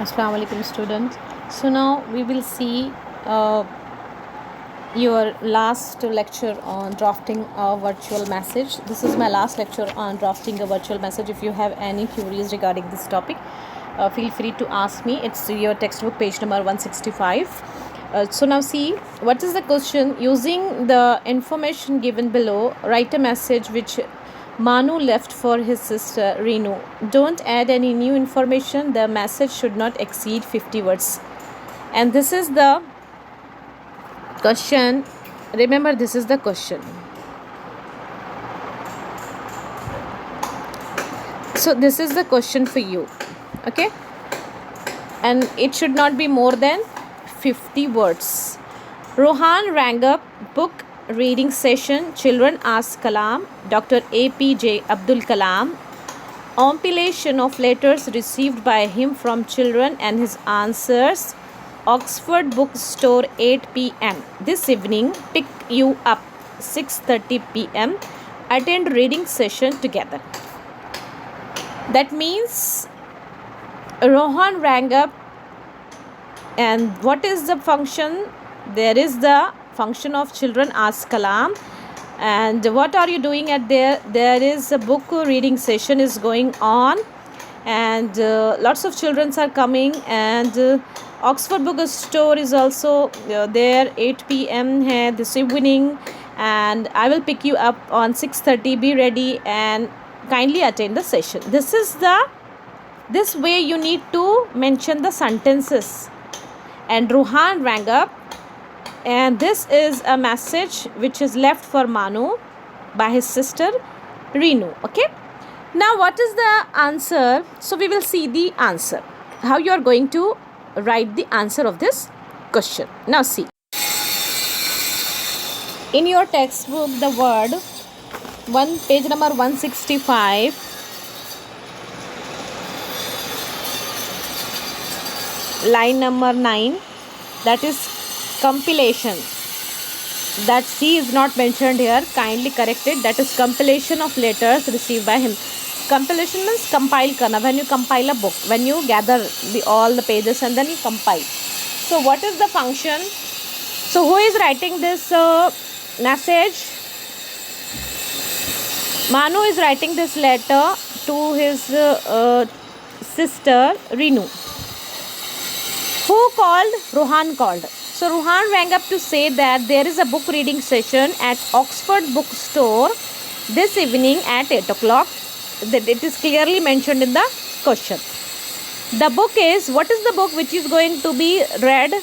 Assalamu alaikum students. So now we will see your last lecture on drafting a virtual message. This is my last lecture on drafting a virtual message. If you have any queries regarding this topic, feel free to ask me. It's your textbook page number 165. So now see, what is the question? Using the information given below, write a message which Manu left for his sister Renu. Don't add any new information. The message should not exceed 50 words. And this is the question. Remember, this is the question. So this is the question for you. Okay? And it should not be more than 50 words. Rohan rang up book reading session. Children asked Kalam. Dr. APJ Abdul Kalam. Compilation of letters received by him from children and his answers. Oxford Bookstore 8 p.m. This evening, pick you up 6:30 p.m. Attend reading session together. That means Rohan rang up, and what is the function? There is the function of children ask Kalam. And what are you doing at there? There is a book reading session is going on, and lots of children are coming, and Oxford Bookstore is also there. 8 p.m. hai this evening, and I will pick you up on 6:30. Be ready and kindly attend the session. This way you need to mention the sentences. And Rohan rang up, and this is a message which is left for Manu by his sister Renu. Okay, now what is the answer? So we will see the answer, how you are going to write the answer of this question. Now see, in your textbook, the word page number 165, line number 9, that is compilation. That C is not mentioned here, kindly correct it. That is compilation of letters received by him. Compilation means compile karna. When you compile a book, when you gather all the pages and then you compile. So what is the function? So who is writing this message? Manu is writing this letter to his sister Renu. Who called? Rohan called. So Rohan rang up to say that there is a book reading session at Oxford Bookstore this evening at 8 o'clock. That it is clearly mentioned in the question. The book is, what is the book which is going to be read?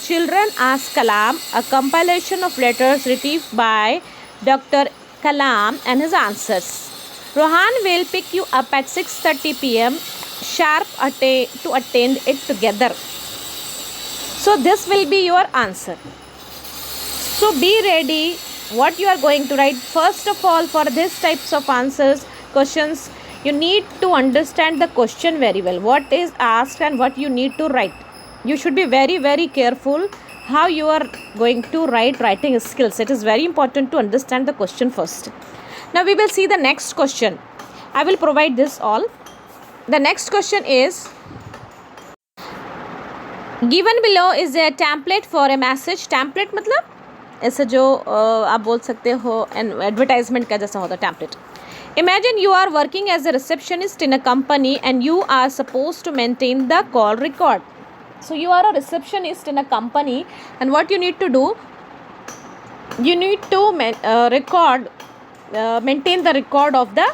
Children Ask Kalam, a compilation of letters received by Dr. Kalam and his answers. Rohan will pick you up at 6:30 p.m. sharp to attend it together. So this will be your answer. So be ready what you are going to write. First of all, for this types of questions, you need to understand the question very well. What is asked and what you need to write. You should be very, very careful how you are going to writing skills. It is very important to understand the question first. Now we will see the next question. I will provide this all. The next question is, given below is a template for a message. Template मतलब ऐसा जो आप बोल सकते हो advertisement का जैसा होता है template. Imagine you are working as a receptionist in a company and you are supposed to maintain the call record. So you are a receptionist in a company, and what you need to do, you need to maintain the record of the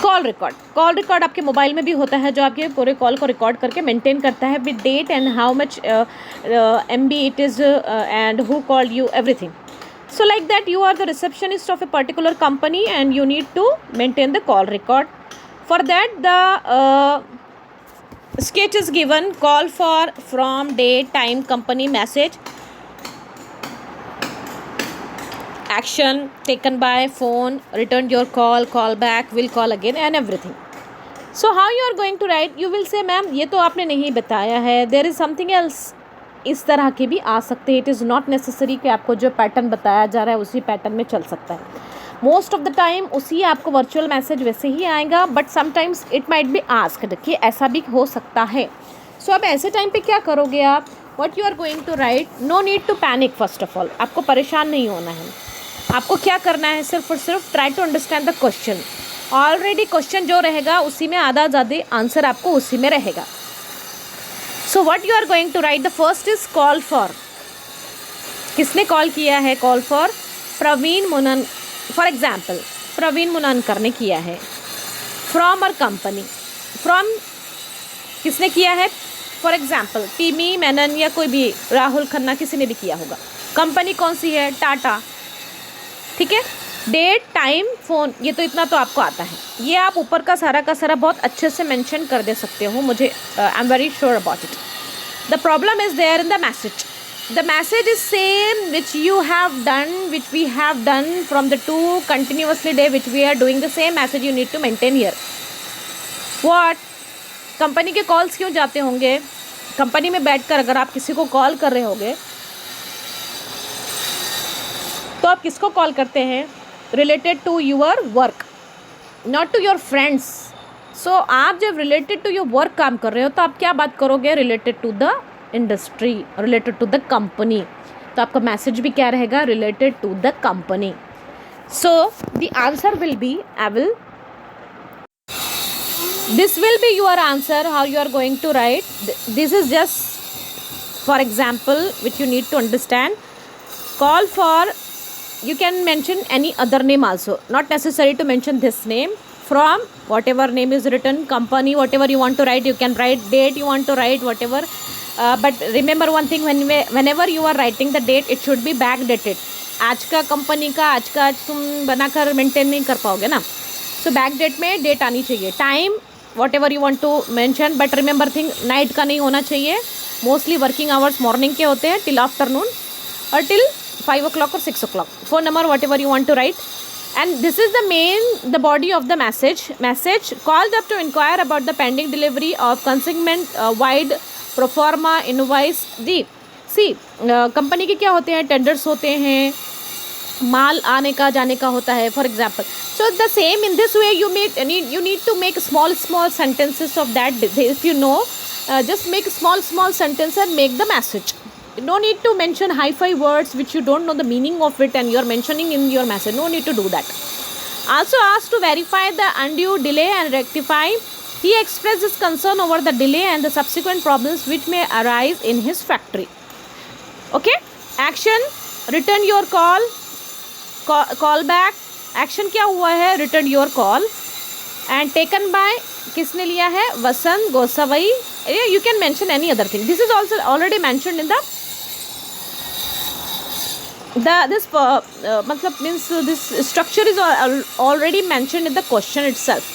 call record आपके mobile में भी होता है, जो आपके पूरे call को record करके मेंटेन करता है with date and how much MB it is and who called you, everything. So like that, you are the receptionist of a particular company and you need to maintain the call record. For that, the sketch is given: call for, from, date, time, company, message, action taken by, phone, returned your call, call back, will call again, and everything. So how you are going to write? You will say, ma'am, ये तो आपने नहीं बताया है, there is something else. इस तरह के भी आ सकते हैं. इट इज़ नॉट नेसेसरी कि आपको जो पैटर्न बताया जा रहा है उसी पैटर्न में चल सकता है. मोस्ट ऑफ द टाइम उसी आपको वर्चुअल मैसेज वैसे ही आएगा, but sometimes it might be asked कि ऐसा भी हो सकता है. सो अब ऐसे टाइम पे क्या करोगे आप? What you are going to write, no need to panic. First of all आपको परेशान नहीं होना है. आपको क्या करना है, सिर्फ और सिर्फ try to understand the question. Already question जो रहेगा उसी में आधा ज़्यादा आंसर आपको उसी में रहेगा. So what you are going to write, the first is call for. किसने कॉल किया है? Call for Praveen Munan. For example Praveen Munankar ने किया है. फ्रॉम और कंपनी, फ्रॉम किसने किया है? फॉर एग्जाम्पल टीमी मेनन या कोई भी, राहुल खन्ना, किसी ने भी किया होगा. कंपनी कौन सी है? टाटा. ठीक है. डेट, टाइम, फ़ोन, ये तो इतना तो आपको आता है. ये आप ऊपर का सारा बहुत अच्छे से मेंशन कर दे सकते हो. मुझे I am very sure about it. The problem is there in the message. The message is same which you have done, which we have done from the 2 continuously day which we are doing the same message you need to maintain here. What? Company के calls क्यों जाते होंगे? Company में बैठकर अगर आप किसी को कॉल कर रहे होंगे तो आप किसको कॉल करते हैं? Related to your work, not to your friends. So आप जब रिलेटेड टू योर वर्क काम कर रहे हो तो आप क्या बात करोगे? Related to the industry, related to the company. तो आपका मैसेज भी क्या रहेगा? Related to the company. So the answer will be, this will be your answer how you are going to write. This is just for example which you need to understand. Call for, you can mention any other name also, not necessary to mention this name. From whatever name is written, company, whatever you want to write, you can write. Date you want to write, whatever. But remember one thing, whenever you are writing the date, it should be back dated. आज का company का आज तुम बनाकर maintain नहीं कर पाओगे ना. सो बैक डेट में डेट आनी चाहिए. Time whatever you want to mention, but remember thing, night का नहीं होना चाहिए. मोस्टली वर्किंग आवर्स मॉर्निंग के होते हैं टिल आफ्टरनून और till 5 o'clock or 6 o'clock. Phone number, whatever you want to write. And this is the body of the message. Called up to inquire about the pending delivery of consignment wide pro forma invoice. C company के क्या होते हैं? Tenders होते हैं, माल आने का जाने का होता है, for example. So the same in this way you need to make small sentences of that. If you know, just make small sentence and make the message. No need to mention hi-fi words which you don't know the meaning of it and you are mentioning in your message. No need to do that. Also asked to verify the undue delay and rectify. He expressed his concern over the delay and the subsequent problems which may arise in his factory. Okay? Action, return your call back. Action क्या हुआ है? Return your call. And taken by, किसने लिया है? वसंत Gosavi. You can mention any other thing. This is also already mentioned in this structure is already mentioned in the question itself.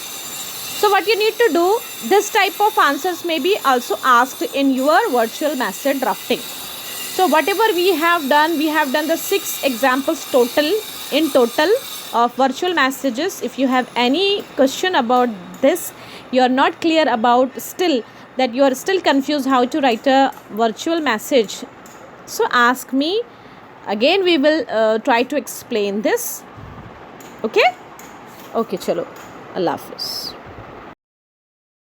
So what you need to do, this type of answers may be also asked in your virtual message drafting. So whatever we have done the 6 examples in total of virtual messages. If you have any question about this, you are not clear about still, that you are still confused how to write a virtual message, so ask me. Again we will try to explain this. Okay, chalo, Allah Hafiz.